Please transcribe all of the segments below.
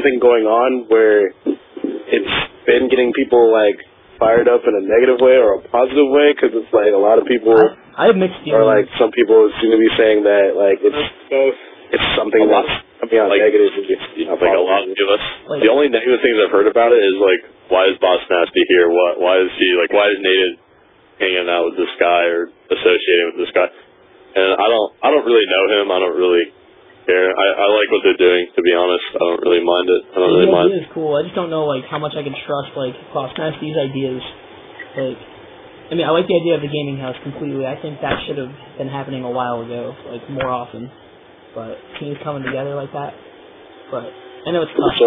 thing going on where it's been getting people like fired up in a negative way or a positive way? Because it's like a lot of people I have mixed feelings. Or like some people seem to be saying that like it's both. It's something that's coming out like, negative. Like a lot of us. Like, the only negative things I've heard about it is like, why is Boss Nasty here? Why is he like? Why is Nate hanging out with this guy or associating with this guy? And I don't really know him. I don't really care. I like what they're doing. To be honest, I don't really mind it. I don't really mind. The idea is cool. I just don't know like how much I can trust like Boss Nasty's ideas. Like, I mean, I like the idea of the gaming house completely. I think that should have been happening a while ago, like more often. But teams coming together like that. But I know it's tough.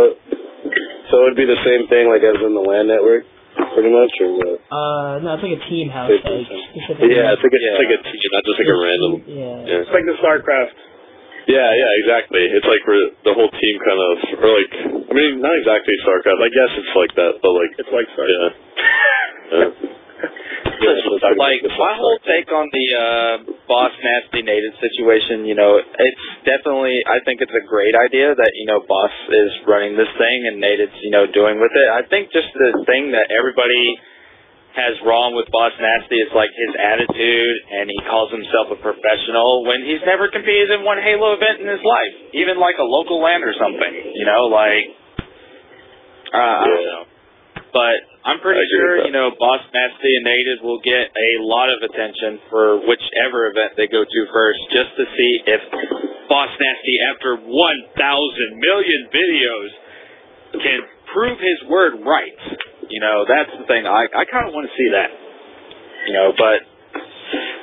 So it'd be the same thing like as in the LAN network, pretty much, or what? No, it's like a team house. Like, yeah, it's like a team, not just like a random. Yeah. It's like the StarCraft. Yeah, exactly. It's like where the whole team kind of, or like, I mean, not exactly StarCraft. I guess it's like that, but like it's like StarCraft. Yeah. Like, my whole take on the Boss Nasty Native situation, you know, it's definitely, I think it's a great idea that, you know, Boss is running this thing and Native's, you know, doing with it. I think just the thing that everybody has wrong with Boss Nasty is, like, his attitude, and he calls himself a professional when he's never competed in one Halo event in his life, even, like, a local LAN or something, you know, like, I don't know. But I'm pretty sure, you know, Boss Nasty and Native will get a lot of attention for whichever event they go to first, just to see if Boss Nasty, after 1,000 million videos, can prove his word right. You know, that's the thing. I kind of want to see that. You know, but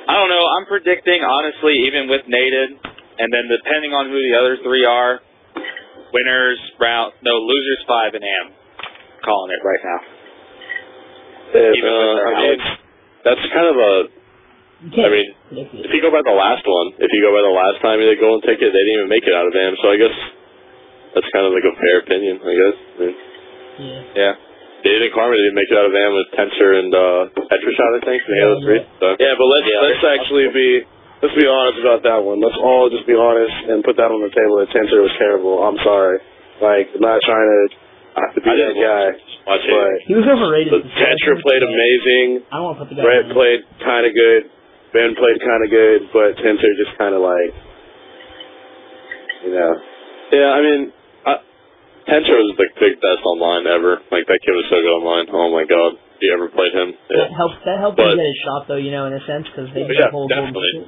I don't know. I'm predicting, honestly, even with Native, and then depending on who the other three are, losers 5 and AM. Calling it right now. I mean, that's kind of a. I mean, if you go by the last one, if you go by the last time they go and take it, they didn't even make it out of AM. So I guess that's kind of like a fair opinion. I guess. I mean, yeah. David and Carmen didn't make it out of AM with Tensor and Petrishot, I think, in Halo 3. So. Yeah, but let's actually be honest about that one. Let's all just be honest and put that on the table that Tensor was terrible. I'm sorry. Like, I'm not trying to be that guy. But he was overrated. Tensor played amazing. I don't want to put the guy Brett played kind of good. Ben played kind of good, but Tensor just kind of like, you know. Yeah, I mean, Tensor was the big best online ever. Like, that kid was so good online. Oh my god. If you ever played him. Yeah. That helped him get his shot, though, you know, in a sense, because they did the whole definitely.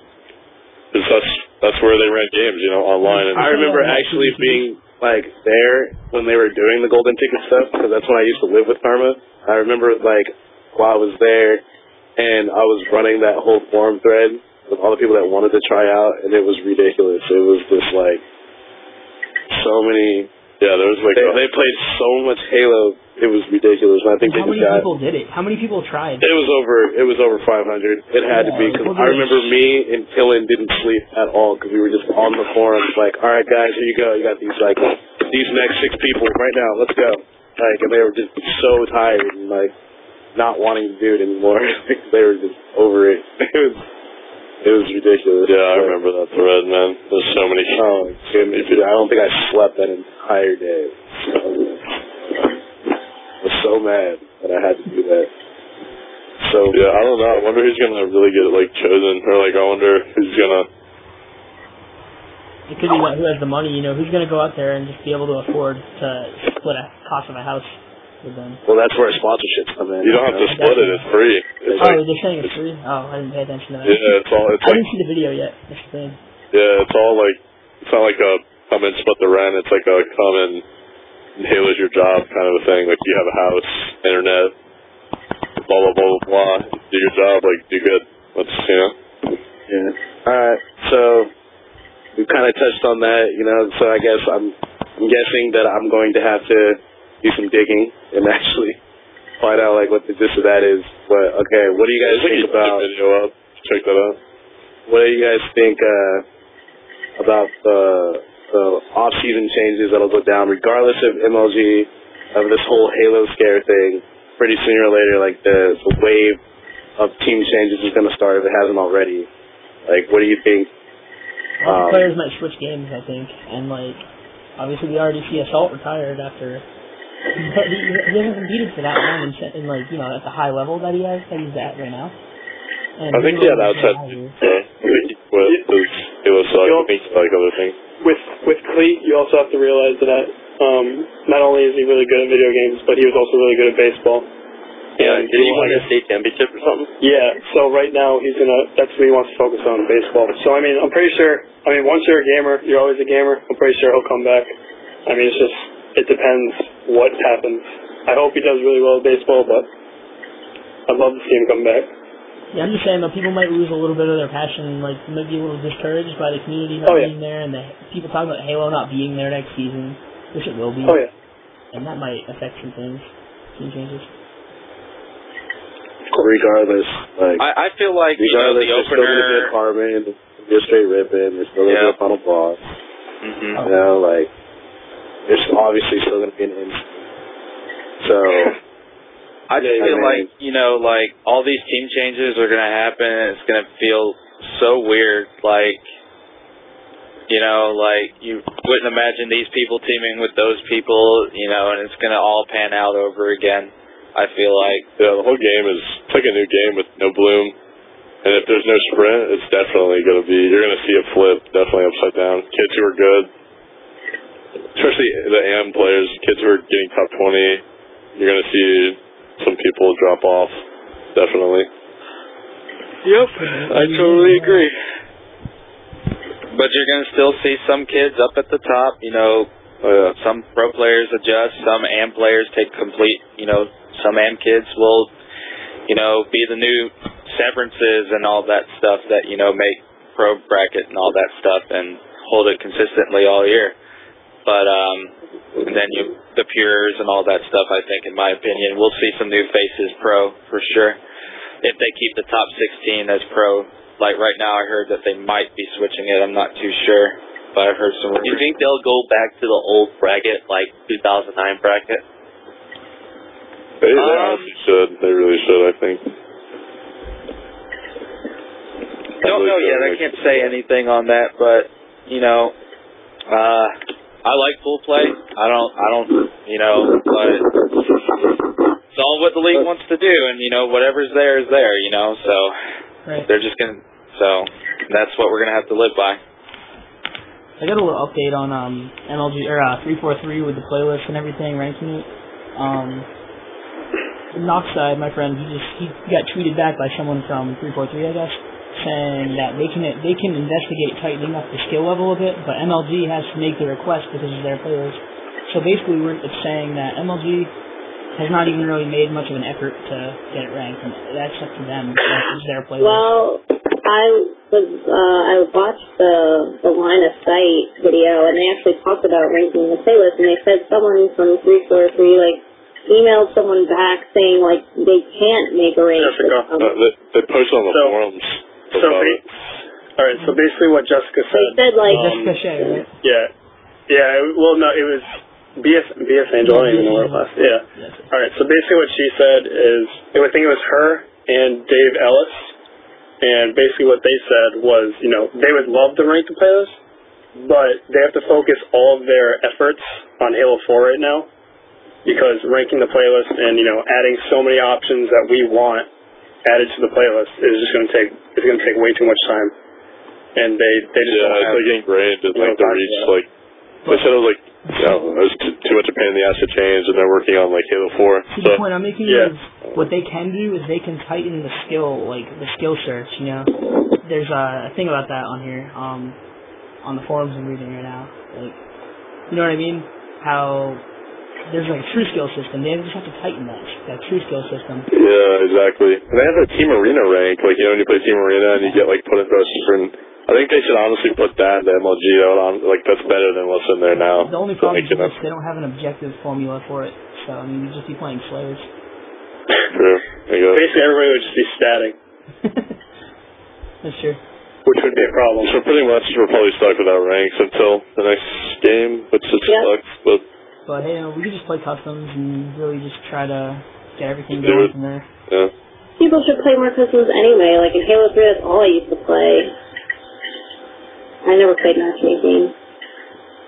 Because that's where they ran games, you know, online. And I remember actually being like there when they were doing the golden ticket stuff, because that's when I used to live with Karma. I remember like while I was there and I was running that whole forum thread with all the people that wanted to try out, and it was ridiculous. It was just like so many. Yeah, there was like they played so much Halo. It was ridiculous. And I think how many people did it? How many people tried? It was over 500. It had to be, because I remember me and Killen didn't sleep at all because we were just on the forums like, all right guys, here you go. You got these like these next 6 people right now. Let's go. Like, and they were just so tired and like not wanting to do it anymore. They were just over it. It was ridiculous. Yeah, I remember that thread, man. There's so many. Oh goodness, I don't think I slept that entire day. I was so mad that I had to do that. So yeah, I don't know. I wonder who's gonna really get like chosen, or like I wonder who's gonna. It could be who has the money, you know, who's gonna go out there and just be able to afford to split a cost of a house with them. Well, that's where sponsorships come in. You don't have to split it; it's free. They're saying it's free. Oh, I didn't pay attention to that. Yeah, it's all. I didn't see the video yet. That's the thing. Yeah, it's all like it's not like a come and split the rent. It's like a come and Halo's your job kind of a thing. Like, you have a house, internet, blah, blah, blah, blah, blah. Do your job, like, do good. Let's, you know. Yeah. Alright, so we kind of touched on that, you know, so I guess I'm guessing that I'm going to have to do some digging and actually find out, like, what the gist of that is. But, okay, what do you guys think about... Video up. Check that out. What do you guys think about the off-season changes that'll go down, regardless of MLG, of this whole Halo scare thing? Pretty sooner or later, like, the wave of team changes is going to start if it hasn't already. Like, what do you think? Players might switch games, I think, and, like, obviously we already see Assault retired after he hasn't competed for that long in like, you know, at the high level that he's at right now. And I think he had outside it was like other things. With Cleat, you also have to realize that not only is he really good at video games, but he was also really good at baseball. Yeah, did he win a state championship or something? Yeah, so right now that's what he wants to focus on, baseball. So, I mean, I'm pretty sure, once you're a gamer, you're always a gamer. I'm pretty sure he'll come back. I mean, it depends what happens. I hope he does really well at baseball, but I'd love to see him come back. Yeah, I'm just saying that people might lose a little bit of their passion, like, might be a little discouraged by the community not being there, and the people talking about Halo not being there next season, which it will be. Oh, yeah. And that might affect some things, some changes. Regardless, like I feel like the opener. There's still gonna be a Carmen, be a straight ribbon. There's still gonna be a final boss. Mm-hmm. You know, like there's obviously still gonna be an instant. So I just feel like, you know, like all these team changes are gonna happen, and it's gonna feel so weird. Like, you know, like you wouldn't imagine these people teaming with those people, you know, and it's gonna all pan out over again. I feel like the whole game it's like a new game with no bloom, and if there's no sprint, it's definitely you're gonna see a flip, definitely upside down. Kids who are good, especially the AM players, kids who are getting top 20, you're gonna see some people drop off, definitely. Yep, I totally agree. But you're gonna still see some kids up at the top, you know. Some pro players adjust, some AM players take complete, you know, some AM kids will, you know, be the new Severances and all that stuff that, you know, make pro bracket and all that stuff and hold it consistently all year. But, and then the Pures and all that stuff, I think, in my opinion, we'll see some new faces pro for sure. If they keep the top 16 as pro, like right now I heard that they might be switching it, I'm not too sure. But I've heard some. Do you think they'll go back to the old bracket, like 2009 bracket? They honestly should. They really should, I think. Don't know yet. I can't say anything on that, but you know, I like full play. I don't, you know, but it's all what the league wants to do, and you know, whatever's there is there, you know. So they're just gonna. So that's what we're gonna have to live by. I got a little update on MLG or 343 with the playlist and everything, ranking it. Knockside, my friend, he got tweeted back by someone from 343, I guess, saying that they can investigate tightening up the skill level a bit, but MLG has to make the request because of their playlist. So basically, it's saying that MLG has not even really made much of an effort to get it ranked, and that's up to them. That's their playlist. Well, I watched the line of sight video, and they actually talked about ranking the playlist, and they said someone from 343 like emailed someone back saying like they can't make a rank. They post on the forums. All right. So basically, what Jessica said. They said like Jessica Shea, right? Yeah. Well, no, it was BS Angel. I don't even know what it was. Yeah. All right. So basically, what she said is, I think it was her and Dave Ellis. And basically what they said was, you know, they would love to rank the playlist, but they have to focus all of their efforts on Halo 4 right now, because ranking the playlist and, you know, adding so many options that we want added to the playlist is just going to take way too much time. And they just it's like ingrained in like the reach, like they said it was like, you know, it was too much a pain in the ass to change, and they're working on like Halo 4. See, the point I'm making is what they can do is they can tighten the skill search. You know, there's a thing about that on here, on the forums I'm reading right now. Like, you know what I mean? How there's like a true skill system. They just have to tighten that true skill system. Yeah, exactly. And they have a Team Arena rank. Like, you know, when you play Team Arena and you get like put into a certain. I think they should honestly put that in the MLG. Like, that's better than what's in there now. The only problem is they don't have an objective formula for it. So, I mean, you'd just be playing Slayers. True. Basically, everybody would just be static. That's true. Which would be a problem. So pretty much we're probably stuck without ranks until the next game, which just sucks. But hey, we could just play customs and really just try to get everything going from there. Yeah. people should play more customs anyway. Like in Halo 3, that's all I used to play. I never played matchmaking.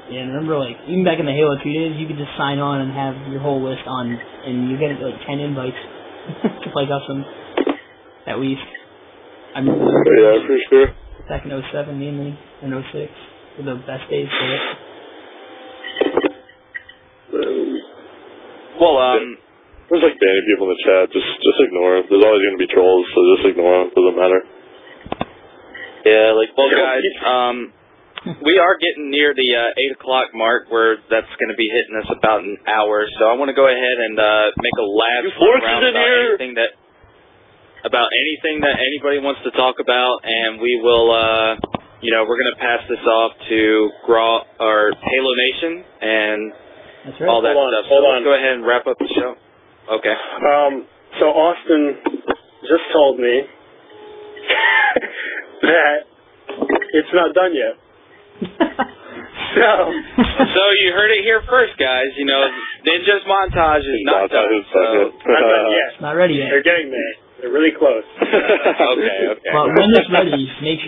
Yeah, and remember, like, even back in the Halo 2 days, you could just sign on and have your whole list on, and you get, like, 10 invites to play custom, at least. I remember yeah, for sure. back in 07 mainly, and 06, were the best days for it. Well, there's like banning people in the chat. Just ignore them. There's always going to be trolls, so just ignore them. Doesn't matter. Yeah, like, well, guys, we are getting near the 8 o'clock mark where that's going to be hitting us about an hour. So I want to go ahead and make a last round about anything that anybody wants to talk about, and we will, we're going to pass this off to Halo Nation and all that stuff. So let's go ahead and wrap up the show. Okay. So Austin just told me that it's not done yet. So you heard it here first, guys. Ninja's montage is not done. Not done yet. Not ready yet. They're getting there. They're really close. Okay. But when it's ready, make sure